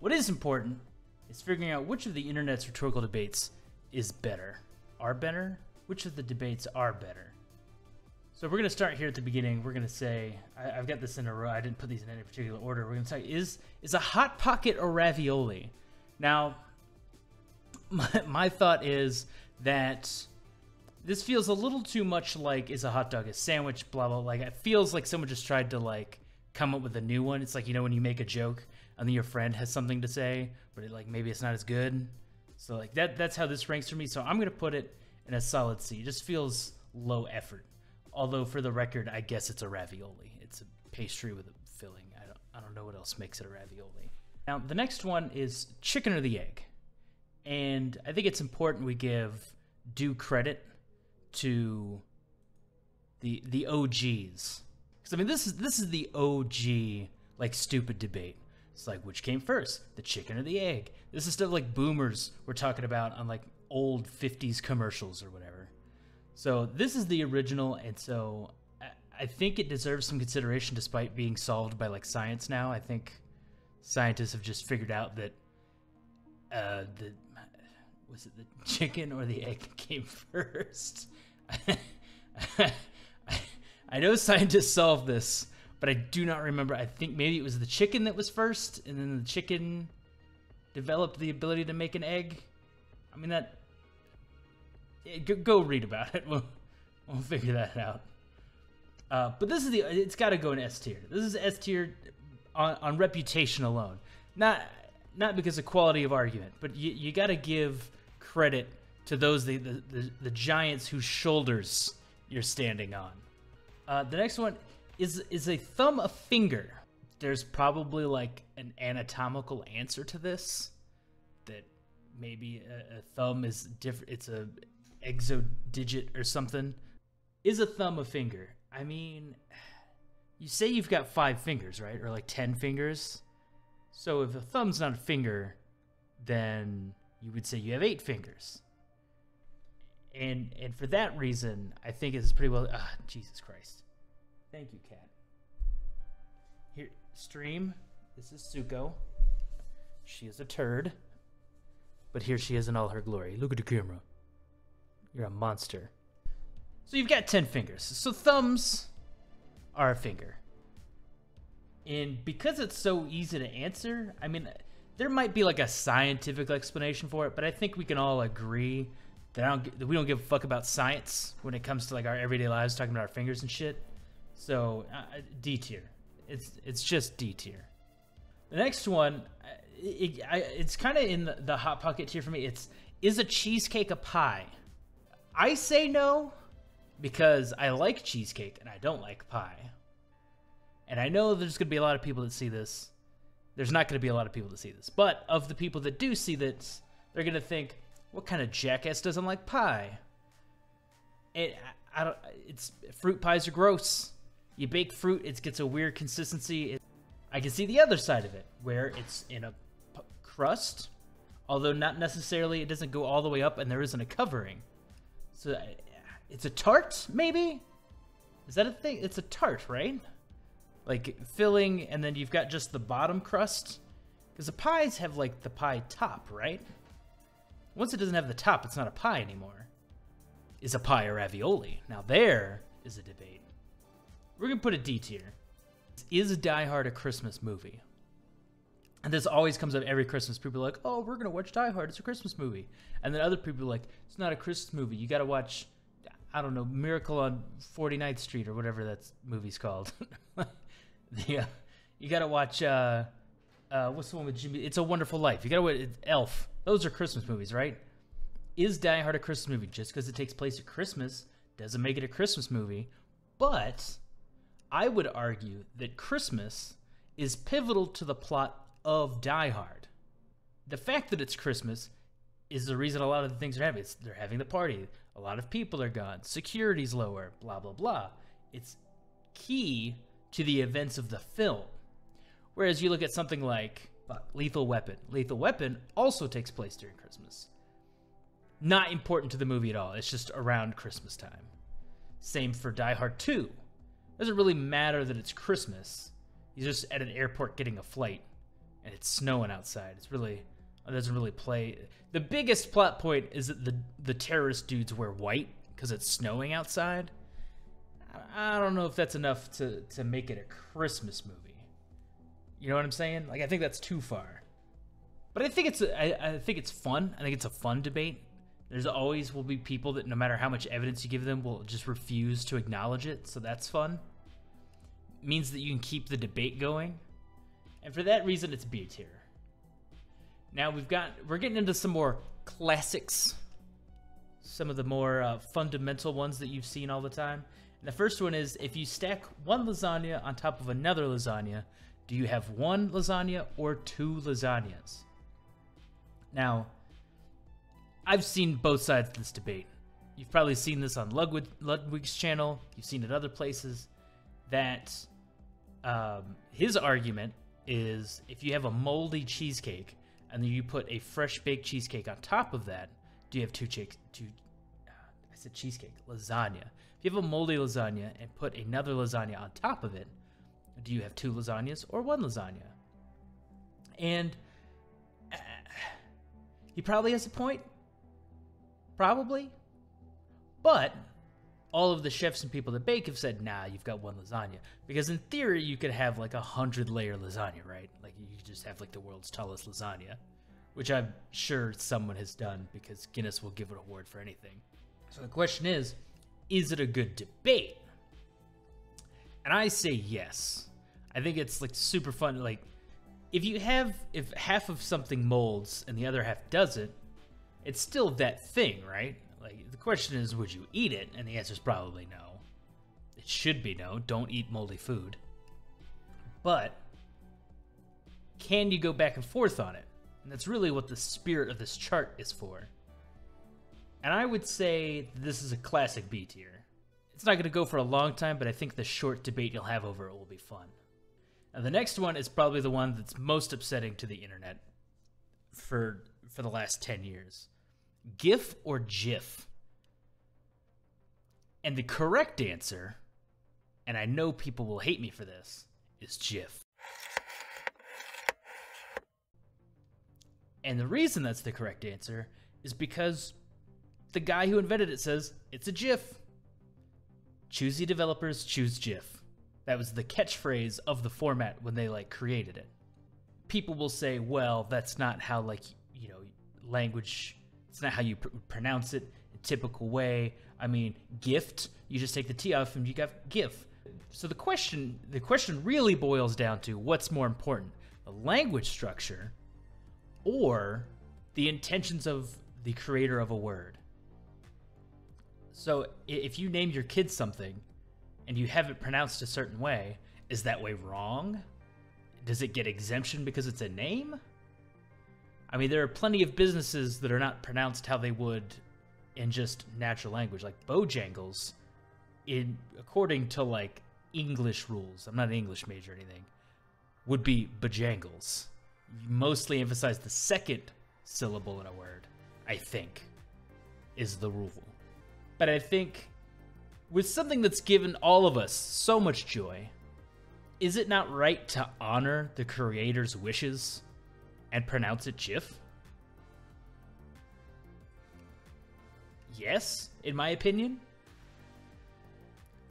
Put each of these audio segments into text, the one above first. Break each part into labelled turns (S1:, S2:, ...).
S1: What is important is figuring out which of the internet's rhetorical debates is better. Are better? Which of the debates are better? So we're going to start here at the beginning. We're going to say, I've got this in a row. I didn't put these in any particular order. We're going to say, is a Hot Pocket a ravioli? Now, my thought is that this feels a little too much like, is a hot dog a sandwich, blah, blah. Like, it feels like someone just tried to, like, come up with a new one. It's like, you know, when you make a joke and then your friend has something to say, but maybe it's not as good. So, like, that's how this ranks for me. So I'm going to put it in a solid C. It just feels low effort. Although, for the record, I guess it's a ravioli. It's a pastry with a filling. I don't know what else makes it a ravioli. Now, the next one is chicken or the egg. And I think it's important we give due credit to the OGs. Because, I mean, this is the OG, like, stupid debate. It's like, which came first, the chicken or the egg? This is stuff like boomers were talking about on, like, old 50s commercials or whatever. So this is the original, and so I think it deserves some consideration despite being solved by, like, science now. I think scientists have just figured out that was it the chicken or the egg that came first? I know scientists solved this, but I do not remember. I think maybe it was the chicken that was first, and then the chicken developed the ability to make an egg. I mean, that... Go read about it. We'll figure that out. But this is it's got to go in S tier. This is S tier on reputation alone. Not because of quality of argument, but you got to give credit to those, the giants whose shoulders you're standing on. The next one is a thumb a finger. There's probably, like, an anatomical answer to this, that maybe a thumb is different. It's a exodigit or something. Is a thumb a finger? I mean, you say you've got 5 fingers, right? Or like 10 fingers. So if a thumb's not a finger, then you would say you have 8 fingers. And for that reason, I think it's pretty well... Jesus Christ. Thank you, cat. Here, stream. This is Suko. She is a turd. But here she is in all her glory. Look at the camera. You're a monster. So you've got 10 fingers. So thumbs are a finger. And because it's so easy to answer, I mean, there might be like a scientific explanation for it, but I think we can all agree that we don't give a fuck about science when it comes to, like, our everyday lives, talking about our fingers and shit. So D tier. It's just D tier. The next one, it's kind of in the hot pocket tier for me. Is a cheesecake a pie? I say no, because I like cheesecake and I don't like pie. And I know there's going to be a lot of people that see this. There's not going to be a lot of people that see this. But of the people that do see this, they're going to think, what kind of jackass doesn't like pie? Fruit pies are gross. You bake fruit, it gets a weird consistency. I can see the other side of it, where it's in a crust, although not necessarily, it doesn't go all the way up and there isn't a covering. So it's a tart, maybe? Is that a thing? It's a tart, right? Like, filling, and then you've got just the bottom crust? Because the pies have, like, the pie top, right? Once it doesn't have the top, it's not a pie anymore. Is a pie a ravioli? Now there is a debate. We're going to put a D tier. Is Die Hard a Christmas movie? And this always comes up every Christmas. People are like, oh, we're going to watch Die Hard. It's a Christmas movie. And then other people are like, it's not a Christmas movie. You got to watch, I don't know, Miracle on 49th Street or whatever that movie's called. Yeah. You got to watch, what's the one with Jimmy? It's a Wonderful Life. You got to watch Elf. Those are Christmas movies, right? Is Die Hard a Christmas movie? Just because it takes place at Christmas doesn't make it a Christmas movie. But I would argue that Christmas is pivotal to the plot of Die Hard. The fact that it's Christmas is the reason a lot of the things are happening. They're having the party. A lot of people are gone. Security's lower. Blah, blah, blah. It's key to the events of the film. Whereas you look at something like Lethal Weapon. Lethal Weapon also takes place during Christmas. Not important to the movie at all. It's just around Christmas time. Same for Die Hard 2. Doesn't really matter that it's Christmas. He's just at an airport getting a flight and it's snowing outside. It doesn't really play. The biggest plot point is that the terrorist dudes wear white because it's snowing outside. I don't know if that's enough to make it a Christmas movie. You know what I'm saying? Like, I think that's too far. But I think it's fun. I think it's a fun debate. There's always will be people that no matter how much evidence you give them will just refuse to acknowledge it. So that's fun. It means that you can keep the debate going. And for that reason, it's B tier. Now we're getting into some more classics. Some of the more fundamental ones that you've seen all the time. And the first one is, if you stack one lasagna on top of another lasagna, do you have one lasagna or two lasagnas? Now, I've seen both sides of this debate. You've probably seen this on Ludwig's channel. You've seen it other places. That his argument is, if you have a moldy cheesecake and then you put a fresh baked cheesecake on top of that, do you have lasagna. If you have a moldy lasagna and put another lasagna on top of it, do you have two lasagnas or one lasagna? And he probably has a point. Probably. But all of the chefs and people that bake have said, nah, you've got one lasagna. Because in theory, you could have like 100-layer lasagna, right? Like, you could just have like the world's tallest lasagna, which I'm sure someone has done because Guinness will give an award for anything. So the question is it a good debate? And I say yes. I think it's like super fun. Like, if half of something molds and the other half doesn't, it's still that thing, right? Like, the question is, would you eat it? And the answer is probably no. It should be no. Don't eat moldy food. But can you go back and forth on it? And that's really what the spirit of this chart is for. And I would say this is a classic B tier. It's not going to go for a long time, but I think the short debate you'll have over it will be fun. Now, the next one is probably the one that's most upsetting to the internet for the last 10 years. GIF or GIF? And the correct answer, and I know people will hate me for this, is GIF. And the reason that's the correct answer is because the guy who invented it says it's a GIF. Choosy developers choose GIF. That was the catchphrase of the format when they created it. People will say, well, that's not how language, it's not how you pronounce it in a typical way. I mean, gift, you just take the T off and you got GIF. So the question really boils down to what's more important, the language structure or the intentions of the creator of a word. So if you name your kid something and you have it pronounced a certain way, is that way wrong? Does it get exemption because it's a name? I mean, there are plenty of businesses that are not pronounced how they would in just natural language, like Bojangles, according to English rules. I'm not an English major or anything. Would be Bojangles. You mostly emphasize the second syllable in a word, I think, is the rule. But I think with something that's given all of us so much joy, is it not right to honor the creator's wishes and pronounce it GIF? Yes, in my opinion.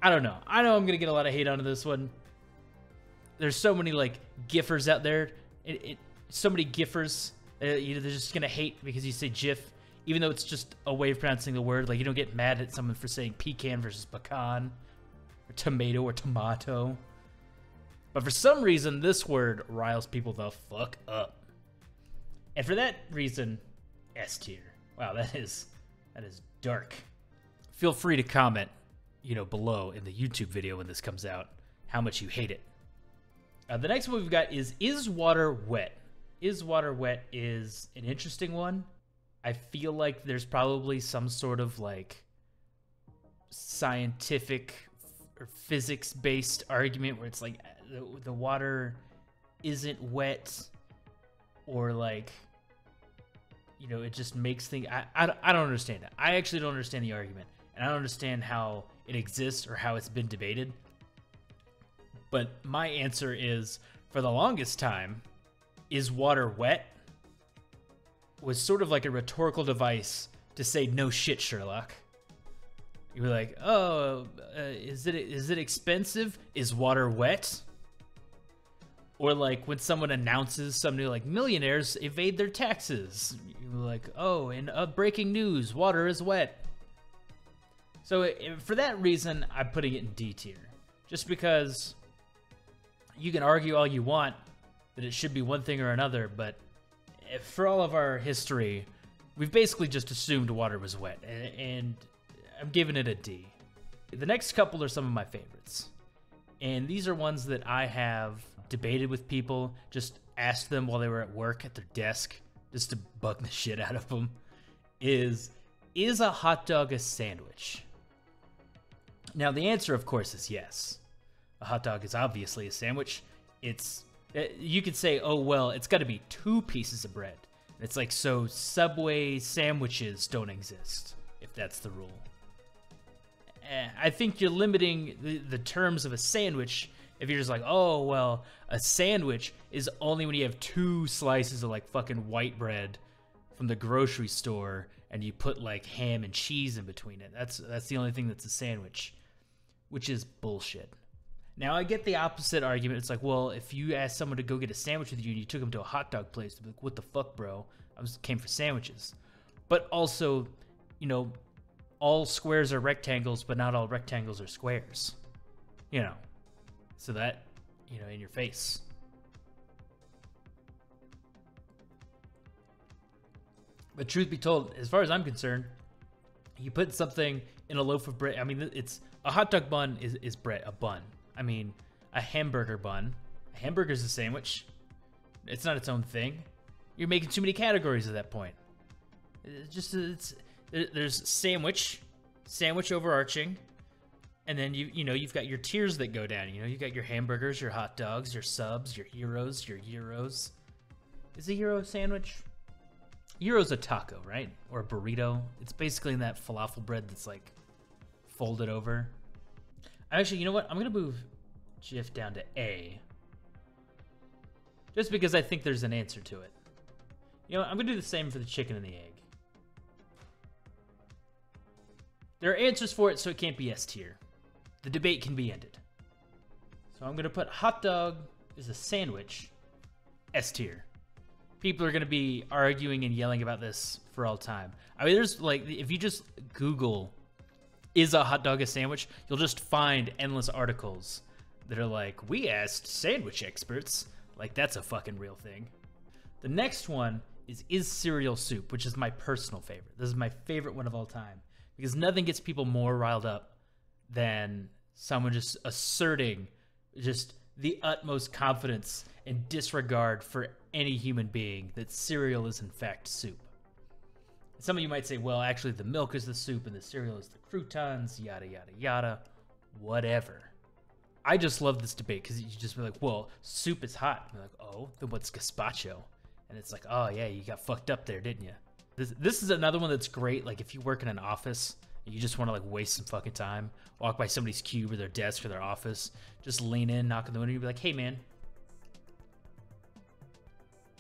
S1: I don't know. I know I'm going to get a lot of hate on this one. There's so many GIFers out there. So many GIFers. They're just going to hate because you say GIF. Even though it's just a way of pronouncing the word. You don't get mad at someone for saying pecan versus pecan. Or tomato or tomato. But for some reason, this word riles people the fuck up. And for that reason, S tier. Wow, that is dark. Feel free to comment, below in the YouTube video when this comes out, how much you hate it. The next one we've got is water wet? Is water wet is an interesting one. I feel like there's probably some sort of scientific or physics-based argument where it's the water isn't wet, or it just makes things. I don't understand it. I actually don't understand the argument, and I don't understand how it exists or how it's been debated. But my answer is, for the longest time, is water wet was sort of like a rhetorical device to say, no shit, Sherlock. You were like, oh, is it expensive? Is water wet? Or like when someone announces something like millionaires evade their taxes. You were like, oh, in breaking news, water is wet. So for that reason, I'm putting it in D tier. Just because you can argue all you want that it should be one thing or another, but for all of our history, we've basically just assumed water was wet, and I'm giving it a D. The next couple are some of my favorites, and these are ones that I have debated with people, just asked them while they were at work at their desk, just to bug the shit out of them. Is a hot dog a sandwich? Now, the answer, of course, is yes. A hot dog is obviously a sandwich. You could say, oh, well, it's got to be 2 pieces of bread. It's like, so Subway sandwiches don't exist, if that's the rule. I think you're limiting the terms of a sandwich if you're just like, oh, well, a sandwich is only when you have 2 slices of, like, fucking white bread from the grocery store and you put, like, ham and cheese in between it. That's the only thing that's a sandwich, which is bullshit. Now, I get the opposite argument. It's like, well, if you asked someone to go get a sandwich with you and you took them to a hot dog place, they'd be like, what the fuck, bro? Came for sandwiches. But also, you know, all squares are rectangles, but not all rectangles are squares. You know, so that, you know, in your face. But truth be told, as far as I'm concerned, you put something in a loaf of bread. I mean, it's a hot dog bun is bread, a bun. I mean, a hamburger bun. A hamburger's a sandwich. It's not its own thing. You're making too many categories at that point. There's sandwich overarching, and then you've got your tiers that go down. You know, you've got your hamburgers, your hot dogs, your subs, your heroes, your gyros. Is a gyro a sandwich? Gyro's a taco, right? Or a burrito. It's basically in that falafel bread that's like folded over. Actually, you know what? I'm gonna move GIF down to A, just because I think there's an answer to it. You know, I'm gonna do the same for the chicken and the egg. There are answers for it, so it can't be S tier. The debate can be ended. So I'm gonna put hot dog is a sandwich, S tier. People are gonna be arguing and yelling about this for all time. I mean, there's like, if you just Google, is a hot dog a sandwich? You'll just find endless articles that are like, we asked sandwich experts. Like, that's a fucking real thing. The next one is cereal soup, which is my personal favorite. This is my favorite one of all time, because nothing gets people more riled up than someone just asserting just the utmost confidence and disregard for any human being that cereal is in fact soup. Some of you might say, well, actually the milk is the soup and the cereal is the croutons, yada, yada, yada, whatever. I just love this debate because you just be like, well, soup is hot. And you're like, oh, then what's gazpacho? And it's like, oh yeah, you got fucked up there, didn't you? This is another one that's great. Like if you work in an office and you just want to like waste some fucking time, walk by somebody's cube or their desk or their office, just lean in, knock on the window, and be like, hey man,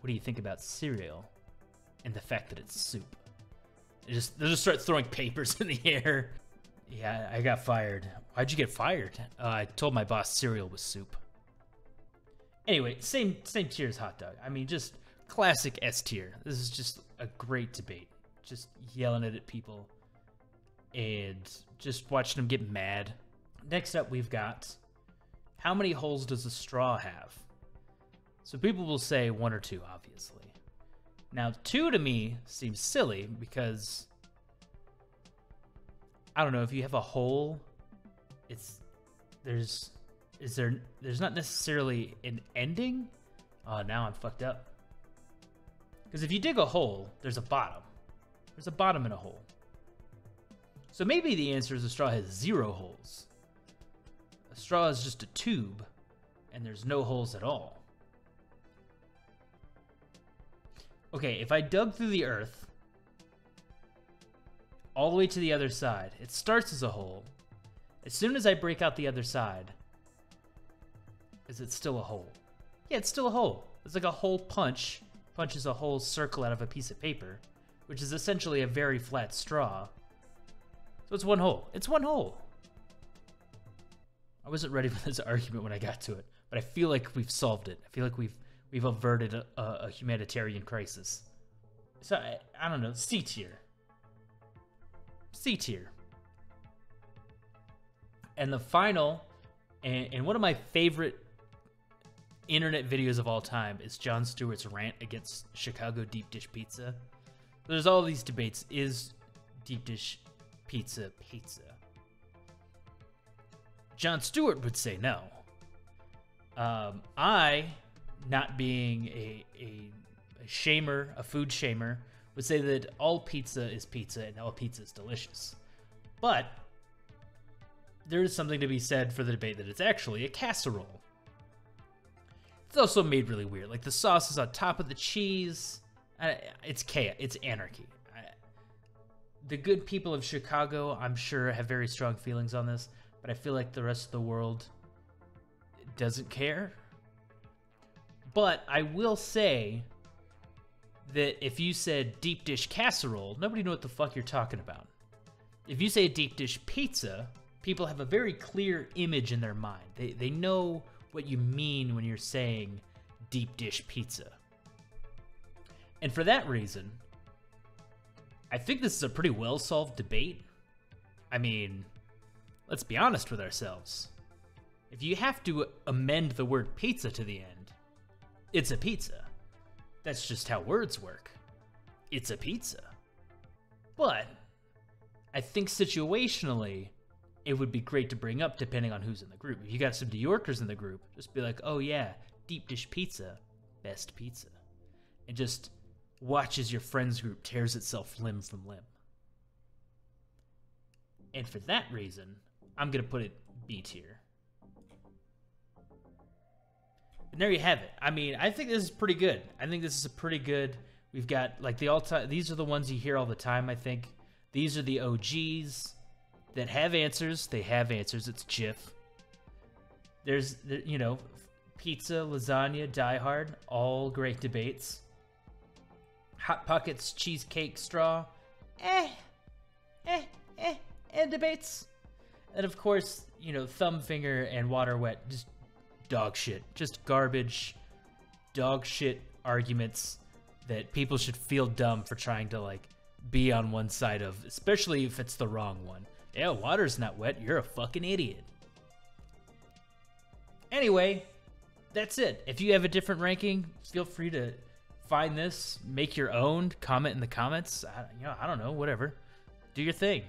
S1: what do you think about cereal and the fact that it's soup? They'll just start throwing papers in the air. Yeah, I got fired. Why'd you get fired? I told my boss cereal was soup. Anyway, same tier as hot dog. I mean, just classic S tier. This is just a great debate. Just yelling at people and just watching them get mad. Next up, we've got, how many holes does a straw have? So people will say 1 or 2, obviously. Now, 2 to me seems silly because, I don't know, if you have a hole, there's not necessarily an ending. Oh, now I'm fucked up. Because if you dig a hole, there's a bottom. There's a bottom in a hole. So maybe the answer is a straw has 0 holes. A straw is just a tube, and there's no holes at all. Okay, if I dug through the earth all the way to the other side, it starts as a hole. As soon as I break out the other side, is it still a hole? Yeah, it's still a hole. It's like a hole punch punches a whole circle out of a piece of paper, which is essentially a very flat straw. So it's one hole. It's one hole. I wasn't ready for this argument when I got to it, but I feel like we've solved it. I feel like we've averted a humanitarian crisis. So I don't know, C tier. C tier. And the final, and one of my favorite internet videos of all time is Jon Stewart's rant against Chicago deep dish pizza. There's all these debates. Is deep dish pizza pizza? Jon Stewart would say no. I, not being a shamer, a food shamer, would say that all pizza is pizza and all pizza is delicious. But there is something to be said for the debate that it's actually a casserole. It's also made really weird. Like, the sauce is on top of the cheese. It's chaos. It's anarchy. The good people of Chicago, I'm sure, have very strong feelings on this, but I feel like the rest of the world doesn't care. But I will say that if you said deep dish casserole, nobody knew what the fuck you're talking about. If you say deep dish pizza, people have a very clear image in their mind. They know what you mean when you're saying deep dish pizza. And for that reason, I think this is a pretty well-solved debate. I mean, let's be honest with ourselves. If you have to amend the word pizza to the end, it's a pizza. That's just how words work. It's a pizza. But I think situationally, it would be great to bring up depending on who's in the group. If you got some New Yorkers in the group, just be like, oh yeah, deep dish pizza, best pizza. And just watch as your friends group tears itself limb from limb. And for that reason, I'm going to put it B tier. And there you have it. I mean, I think this is pretty good. I think this is a pretty good... We've got, like, the all-time... These are the ones you hear all the time, I think. These are the OGs that have answers. They have answers. It's Jif. There's, you know, pizza, lasagna, Die Hard. All great debates. Hot Pockets, cheesecake, straw. Debates. And, of course, you know, thumb finger and water wet. Just dog shit. Just garbage, dog shit arguments that people should feel dumb for trying to, like, be on one side of, especially if it's the wrong one. Yeah, water's not wet. You're a fucking idiot. Anyway, that's it. If you have a different ranking, feel free to find this, make your own, comment in the comments. I don't know, whatever. Do your thing.